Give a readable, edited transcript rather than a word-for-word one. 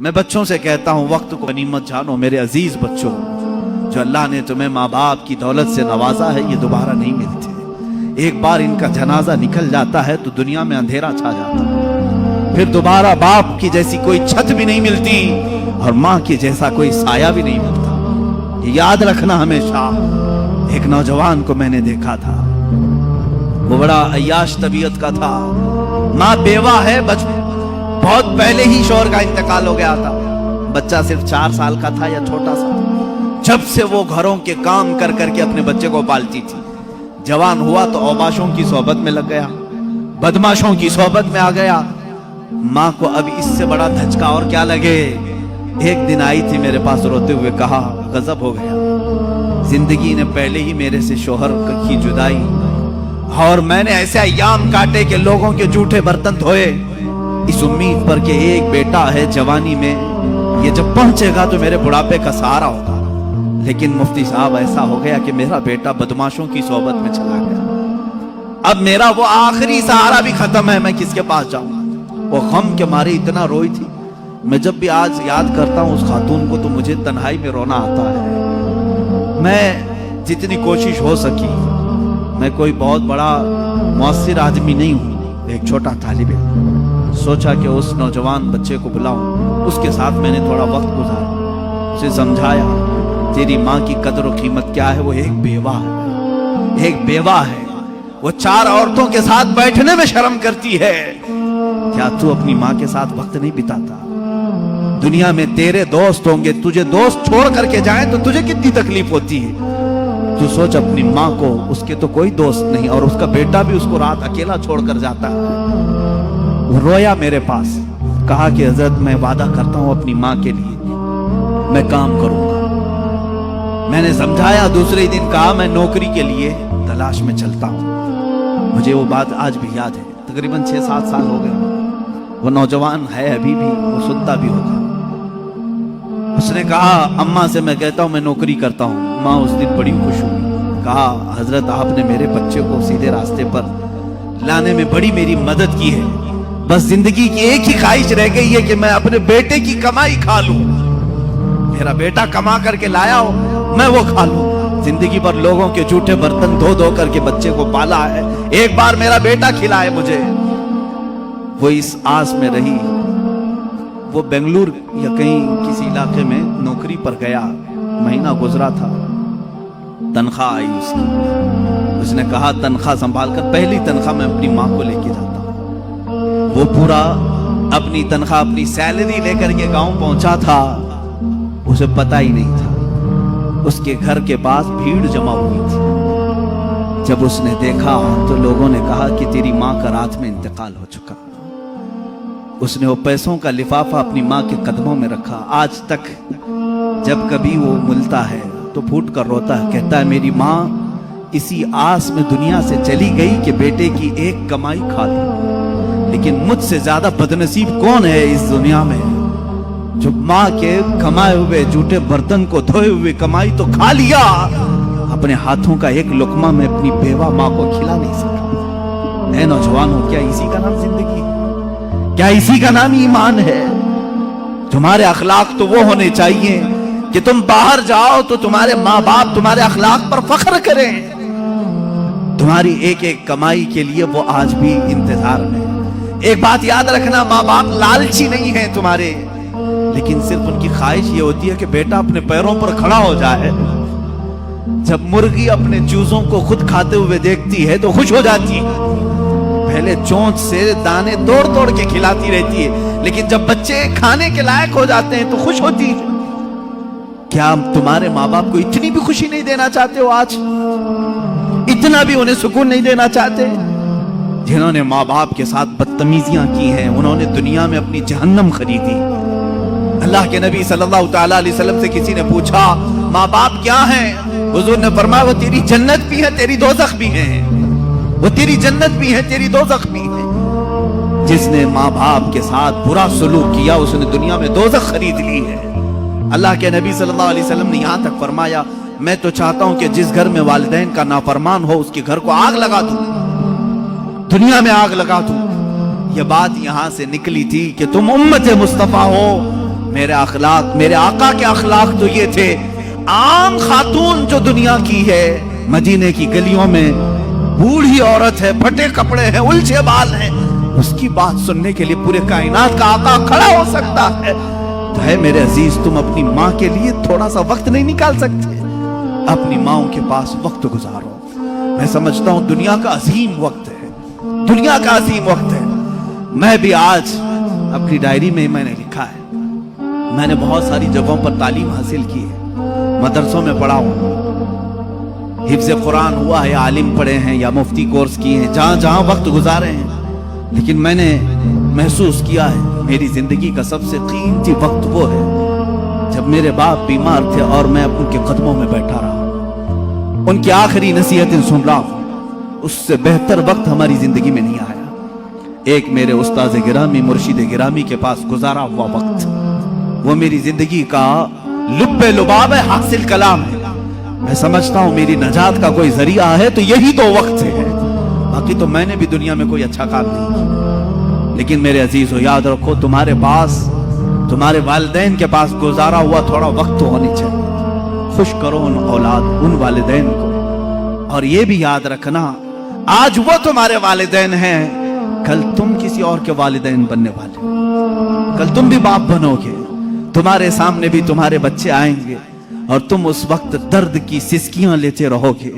میں بچوں سے کہتا ہوں وقت کو غنیمت جانو میرے عزیز بچوں، جو اللہ نے تمہیں ماں باپ کی دولت سے نوازا ہے یہ دوبارہ نہیں ملتے۔ ایک بار ان کا جنازہ نکل جاتا ہے تو دنیا میں اندھیرا چھا جاتا ہے، پھر دوبارہ باپ کی جیسی کوئی چھت بھی نہیں ملتی اور ماں کی جیسا کوئی سایہ بھی نہیں ملتا۔ یہ یاد رکھنا ہمیشہ۔ ایک نوجوان کو میں نے دیکھا تھا، وہ بڑا عیاش طبیعت کا تھا، ماں بیوہ ہے، بہت پہلے ہی شوہر کا انتقال ہو گیا تھا، بچہ صرف 4 سال کا تھا یا چھوٹا سا تھا۔ جب سے وہ گھروں کے کام کر کر کے اپنے بچے کو پالتی تھی، جوان ہوا تو اوباشوں کی صحبت میں لگ گیا، بدماشوں کی صحبت میں آ گیا۔ ماں کو اب اس سے بڑا دھچکا اور کیا لگے۔ ایک دن آئی تھی میرے پاس روتے ہوئے، کہا غضب ہو گیا، زندگی نے پہلے ہی میرے سے شوہر کی جدائی، اور میں نے ایسے ایام کاٹے کہ لوگوں کے جھوٹے برتن دھوئے، اس امید پر کہ ایک بیٹا ہے جوانی میں، یہ جب پہنچے گا تو میرے بڑھاپے کا سہارا ہوگا۔ لیکن مفتی صاحب ایسا ہو گیا کہ میرا بیٹا بدماشوں کی صحبت میں چلا گیا، اب میرا وہ آخری سہارا بھی ختم ہے، میں کس کے پاس جاؤں۔ وہ غم کے مارے اتنا روئی تھی، میں جب بھی آج یاد کرتا ہوں اس خاتون کو تو مجھے تنہائی میں رونا آتا ہے۔ میں جتنی کوشش ہو سکی، میں کوئی بہت بڑا مؤثر آدمی نہیں ہوں، ایک چھوٹا طالب علم، سوچا کہ اس نوجوان بچے کو بلاؤں، اس کے ساتھ میں نے تھوڑا وقت گزارا، اسے سمجھایا تیری ماں کی قدر و قیمت کیا ہے، وہ ایک بیوہ ہے، ایک بیوہ ہے، وہ 4 عورتوں کے ساتھ بیٹھنے میں شرم کرتی ہے، کیا تو اپنی ماں کے ساتھ وقت نہیں بتاتا؟ دنیا میں تیرے دوست ہوں گے، تجھے دوست چھوڑ کر کے جائیں تو تجھے کتنی تکلیف ہوتی ہے۔ تو سوچ اپنی ماں کو، اس کے تو کوئی دوست نہیں، اور اس کا بیٹا بھی اس کو رات اکیلا چھوڑ کر جاتا ہے۔ وہ رویا میرے پاس، کہا کہ حضرت میں وعدہ کرتا ہوں اپنی ماں کے لیے میں کام کروں گا۔ میں نے سمجھایا، دوسرے دن کہا میں نوکری کے لیے تلاش میں چلتا ہوں۔ مجھے وہ بات آج بھی یاد ہے، تقریباً 6-7 سال ہو گئے۔ وہ نوجوان ہے ابھی بھی، وہ سنتا بھی ہوگا۔ اس نے کہا اماں سے میں کہتا ہوں میں نوکری کرتا ہوں۔ ماں اس دن بڑی خوش ہوئی، کہا حضرت آپ نے میرے بچے کو سیدھے راستے پر لانے میں بڑی میری مدد کی ہے، بس زندگی کی ایک ہی خواہش رہ گئی ہے کہ میں اپنے بیٹے کی کمائی کھا لوں، میرا بیٹا کما کر کے لایا ہو میں وہ کھا لوں۔ زندگی پر لوگوں کے جھوٹے برتن دھو دھو کر کے بچے کو پالا ہے، ایک بار میرا بیٹا کھلائے مجھے۔ وہ اس آس میں رہی، وہ بنگلور یا کہیں کسی علاقے میں نوکری پر گیا، مہینہ گزرا تھا، تنخواہ آئی اس کی، اس نے کہا تنخواہ سنبھال کر، پہلی تنخواہ میں اپنی ماں کو لے کے جاتا ہوں۔ وہ پورا اپنی تنخواہ، اپنی سیلری لے کر کے گاؤں پہنچا تھا، اسے پتہ ہی نہیں تھا، اس کے گھر کے پاس بھیڑ جمع ہوئی تھی۔ جب اس نے دیکھا تو لوگوں نے کہا کہ تیری ماں کا رات میں انتقال ہو چکا۔ اس نے وہ پیسوں کا لفافہ اپنی ماں کے قدموں میں رکھا، آج تک جب کبھی وہ ملتا ہے تو پھوٹ کر روتا ہے، کہتا ہے میری ماں اسی آس میں دنیا سے چلی گئی کہ بیٹے کی ایک کمائی کھا لوں، لیکن مجھ سے زیادہ بدنصیب کون ہے اس دنیا میں جو ماں کے کمائے ہوئے جھوٹے برتن کو دھوئے ہوئے کمائی تو کھا لیا، اپنے ہاتھوں کا ایک لقمہ میں اپنی بیوہ ماں کو کھلا نہیں سکا۔ اے نوجوانوں، کیا اسی کا نام زندگی ہے؟ کیا اسی کا نام ایمان ہے؟ تمہارے اخلاق تو وہ ہونے چاہیے کہ تم باہر جاؤ تو تمہارے ماں باپ تمہارے اخلاق پر فخر کریں، تمہاری ایک ایک کمائی کے لیے وہ آج بھی انتظار میں۔ ایک بات یاد رکھنا، ماں باپ لالچی نہیں ہیں تمہارے، لیکن صرف ان کی خواہش یہ ہوتی ہے کہ بیٹا اپنے پیروں پر کھڑا ہو جائے۔ جب مرغی اپنے چوزوں کو خود کھاتے ہوئے دیکھتی ہے تو خوش ہو جاتی ہے، پہلے چونچ سے دانے توڑ توڑ کے کھلاتی رہتی ہے، لیکن جب بچے کھانے کے لائق ہو جاتے ہیں تو خوش ہوتی ہے۔ کیا تمہارے ماں باپ کو اتنی بھی خوشی نہیں دینا چاہتے ہو؟ آج اتنا بھی انہیں سکون نہیں دینا چاہتے؟ جنہوں نے ماں باپ کے ساتھ بدتمیزیاں کی ہیں انہوں نے دنیا میں اپنی جہنم خریدی۔ اللہ کے نبی صلی اللہ تعالیٰ علیہ وسلم سے کسی نے پوچھا ماں باپ کیا ہیں؟ حضور نے فرمایا وہ تیری جنت بھی ہے تیری دوزخ بھی ہے، وہ تیری جنت بھی ہے تیری دوزخ بھی ہے۔ جس نے ماں باپ کے ساتھ برا سلوک کیا اس نے دنیا میں دوزخ خرید لی ہے۔ اللہ کے نبی صلی اللہ علیہ وسلم نے یہاں تک فرمایا میں تو چاہتا ہوں کہ جس گھر میں والدین کا نافرمان ہو اس کے گھر کو آگ لگا دوں، دنیا میں آگ لگا دوں۔ یہ بات یہاں سے نکلی تھی کہ تم امت مصطفیٰ ہو، میرے اخلاق، میرے آقا کے اخلاق تو یہ تھے، عام خاتون جو دنیا کی ہے، مدینے کی گلیوں میں بوڑھی عورت ہے، پھٹے کپڑے ہیں، الجھے بال ہیں، اس کی بات سننے کے لیے پورے کائنات کا آقا کھڑا ہو سکتا ہے تو ہے میرے عزیز، تم اپنی ماں کے لیے تھوڑا سا وقت نہیں نکال سکتے؟ اپنی ماں کے پاس وقت گزارو۔ میں سمجھتا ہوں دنیا کا عظیم وقت ہے، دنیا کا عظیم وقت ہے۔ میں بھی آج اپنی ڈائری میں نے لکھا ہے، میں نے بہت ساری جگہوں پر تعلیم حاصل کی ہے، مدرسوں میں پڑھا ہوں، حفظ قرآن ہوا ہے، عالم پڑھے ہیں یا مفتی کورس کیے ہیں، جہاں جہاں وقت گزارے ہیں، لیکن میں نے محسوس کیا ہے میری زندگی کا سب سے قیمتی وقت وہ ہے جب میرے باپ بیمار تھے اور میں ان کے قدموں میں بیٹھا رہا، ان کی آخری نصیحتیں سن رہا ہوں۔ اس سے بہتر وقت ہماری زندگی میں نہیں آیا۔ ایک میرے استاذ گرامی، مرشد گرامی کے پاس گزارا ہوا وقت، وہ میری زندگی کا لب لباب ہے، حاصل کلام ہے۔ میں سمجھتا ہوں میری نجات کا کوئی ذریعہ ہے تو یہی تو وقت ہے، باقی تو میں نے بھی دنیا میں کوئی اچھا کام نہیں کیا۔ لیکن میرے عزیزو یاد رکھو، تمہارے پاس، تمہارے والدین کے پاس گزارا ہوا تھوڑا وقت تو ہونی چاہیے۔ خوش کرو ان اولاد، ان والدین کو، اور یہ بھی یاد رکھنا آج وہ تمہارے والدین ہیں، کل تم کسی اور کے والدین بننے والے، کل تم بھی باپ بنو گے، تمہارے سامنے بھی تمہارے بچے آئیں گے اور تم اس وقت درد کی سسکیاں لیتے رہو گے۔